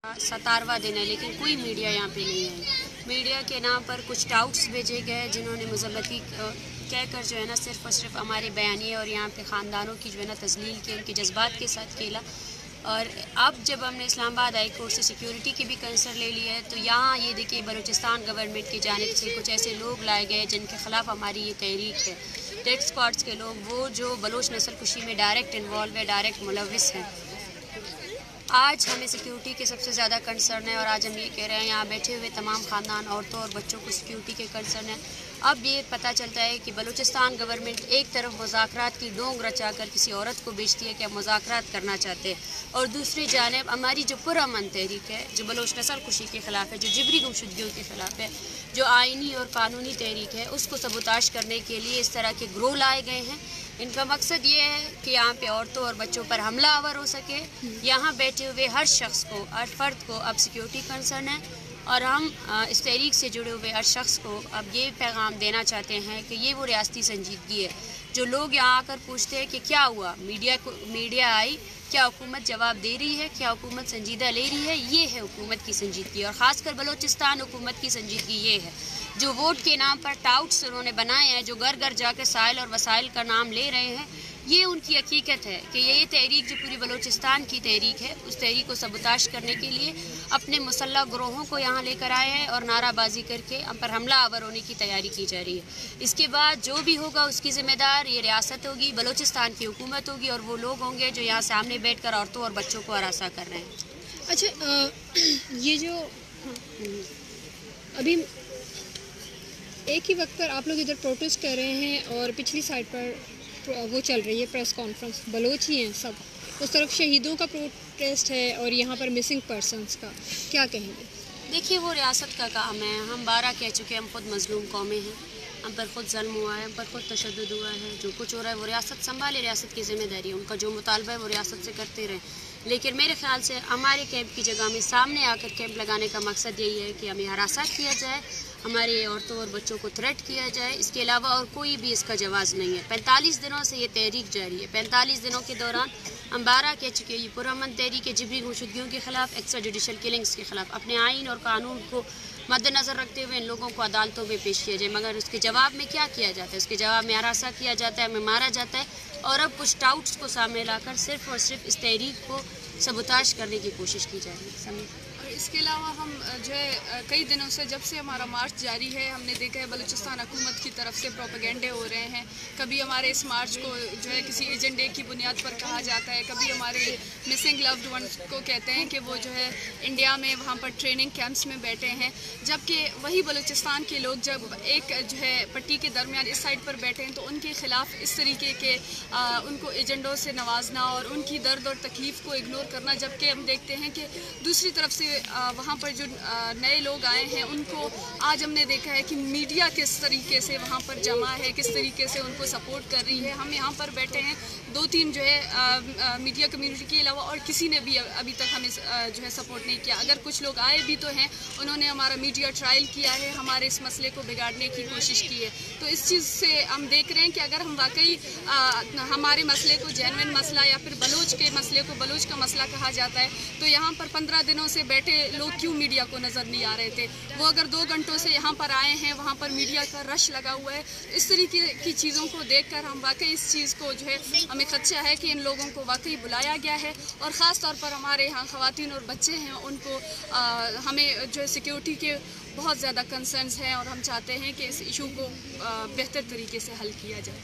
17वां दिन है लेकिन कोई मीडिया यहाँ पे नहीं है। मीडिया के नाम पर कुछ टाउट्स भेजे गए जिन्होंने मज़म्मती कहकर जो है ना सिर्फ़ और सिर्फ हमारे बयानिए और यहाँ पे ख़ानदानों की जो है ना तज़लील की, उनके जज्बात के साथ खेला। और अब जब हमने इस्लामाबाद हाई कोर्ट से सिक्योरिटी की भी कंसर्न ले लिया है तो यहाँ ये देखिए बलूचिस्तान गवर्नमेंट की जानिब से कुछ ऐसे लोग लाए गए जिनके ख़िलाफ़ हमारी ये तहरीक है। डेथ स्क्वाड्स के लोग, वो जो बलोच नस्ल कुशी में डायरेक्ट इन्वॉल्व है, डायरेक्ट मुलविस हैं। आज हमें सिक्योरिटी के सबसे ज़्यादा कंसर्न है और आज हम ये कह रहे हैं यहाँ बैठे हुए तमाम ख़ानदान, औरतों और बच्चों को सिक्योरिटी के कंसर्न है। अब ये पता चलता है कि बलूचिस्तान गवर्नमेंट एक तरफ मुज़ाकरात की डोंग रचाकर किसी औरत को बेचती है कि हम मुज़ाकरात करना चाहते हैं, और दूसरी जानिब हमारी जो पुरअमन तहरीक है, जो बलोच नस्ल कुशी के ख़िलाफ़ है, जो जिबरी गुमशुदगियों के ख़िलाफ़ है, जो आइनी और कानूनी तहरीक है, उसको सबूताश करने के लिए इस तरह के ग्रोह लाए गए हैं। इनका मकसद ये है कि यहाँ पे औरतों और बच्चों पर हमला आवर हो सके। यहाँ बैठे हुए हर शख्स को, हर फर्द को अब सिक्योरिटी कंसर्न है और हम इस तहरीक से जुड़े हुए हर शख्स को अब ये पैगाम देना चाहते हैं कि ये वो रियासती संजीदगी है। जो लोग यहाँ आकर पूछते हैं कि क्या हुआ, मीडिया आई, क्या हुकूमत जवाब दे रही है, क्या हुकूमत संजीदा ले रही है, ये है हुकूमत की संजीदगी। और ख़ासकर बलूचिस्तान हुकूमत की संजीदगी ये है। जो वोट के नाम पर टाउट्स उन्होंने बनाए हैं, जो घर घर जाकर साइल और वसाइल का नाम ले रहे हैं, ये उनकी हकीकत है कि ये तहरीक जो पूरी बलूचिस्तान की तहरीक है, उस तहरीक को सबूताश करने के लिए अपने मुसल्लह ग्रोहों को यहाँ लेकर आए हैं और नाराबाजी करके हम पर हमला आवर होने की तैयारी की जा रही है। इसके बाद जो भी होगा उसकी ज़िम्मेदार ये रियासत होगी, बलूचिस्तान की हुकूमत होगी और वो लोग होंगे जो यहाँ सामने बैठ कर औरतों और बच्चों को हरासा कर रहे हैं। अच्छा, ये जो अभी एक ही वक्त पर आप लोग इधर प्रोटेस्ट कर रहे हैं और पिछली साइड पर वो चल रही है प्रेस कॉन्फ्रेंस, बलोच ही हैं सब, उस तरफ शहीदों का प्रोटेस्ट है और यहाँ पर मिसिंग पर्सनस का, क्या कहेंगे? देखिए, वो रियासत का काम है। हम 12 कह चुके हैं, हम खुद मजलूम कौमें हैं, हम पर खुद ज़ल्म हुआ है, हम पर खुद तशद्दुद हुआ है। जो कुछ हो रहा है वो रियासत संभाले, रियासत की ज़िम्मेदारी है, उनका जो मुतालबा है वो रियासत से करते रहें। लेकिन मेरे ख्याल से हमारे कैंप की जगह में सामने आकर कैंप लगाने का मकसद यही है कि हमें हरासा किया जाए, हमारे औरतों और बच्चों को थ्रेट किया जाए। इसके अलावा और कोई भी इसका जवाज़ नहीं है। 45 दिनों से ये तहरीक जारी है। 45 दिनों के दौरान हम 12 कह चुके हैं, ये पुरअमन तहरीक है, जिबरी गुमशुदगियों के ख़िलाफ़, एक्स्ट्रा जुडिशल किलिंग्स के ख़िलाफ़। अपने आइन और कानून को मद्देनज़र रखते हुए इन लोगों को अदालतों में पेश किया जाए, मगर उसके जवाब में क्या किया जाता है? उसके जवाब में हरासा किया जाता है, हमें मारा जाता है। और अब कुछ टाउट्स को सामने लाकर सिर्फ़ और सिर्फ इस तहरीक को सबूताश करने की कोशिश की जा रही है। और इसके अलावा हम जो है कई दिनों से, जब से हमारा मार्च जारी है, हमने देखा है बलूचिस्तान हुकूमत की तरफ से प्रोपेगेंडे हो रहे हैं। कभी हमारे इस मार्च को जो है किसी एजेंडे की बुनियाद पर कहा जाता है, कभी हमारे मिसिंग लव्ड वंस को कहते हैं कि वो जो है इंडिया में वहाँ पर ट्रेनिंग कैंप्स में बैठे हैं, जबकि वही बलूचिस्तान के लोग जब एक जो है पट्टी के दरमियान इस साइड पर बैठे हैं तो उनके ख़िलाफ़ इस तरीके के उनको एजेंडों से नवाजना और उनकी दर्द और तकलीफ़ को इग्नोर करना। जबकि हम देखते हैं कि दूसरी तरफ से वहाँ पर जो नए लोग आए हैं उनको आज हमने देखा है कि मीडिया किस तरीके से वहाँ पर जमा है, किस तरीके से उनको सपोर्ट कर रही है। हम यहाँ पर बैठे हैं, 2-3 जो है मीडिया कम्युनिटी के अलावा और किसी ने भी अभी तक हमें जो है सपोर्ट नहीं किया। अगर कुछ लोग आए भी तो हैं, उन्होंने हमारा मीडिया ट्रायल किया है, हमारे इस मसले को बिगाड़ने की कोशिश की है। तो इस चीज़ से हम देख रहे हैं कि अगर हम वाकई हमारे मसले को जेन्युइन मसला या फिर बलोच के मसले को बलोच का मसला कहा जाता है तो यहाँ पर 15 दिनों से बैठे लोग क्यों मीडिया को नज़र नहीं आ रहे थे? वो अगर 2 घंटों से यहाँ पर आए हैं, वहाँ पर मीडिया का रश लगा हुआ है। इस तरीके की चीज़ों को देखकर हम वाकई इस चीज़ को जो है हमें खदशा है कि इन लोगों को वाकई बुलाया गया है और ख़ास तौर पर हमारे यहाँ ख़वातीन और बच्चे हैं, उनको हमें जो है सिक्योरिटी के बहुत ज़्यादा कंसर्न्स हैं और हम चाहते हैं कि इस इशू को बेहतर तरीके से हल किया जाए।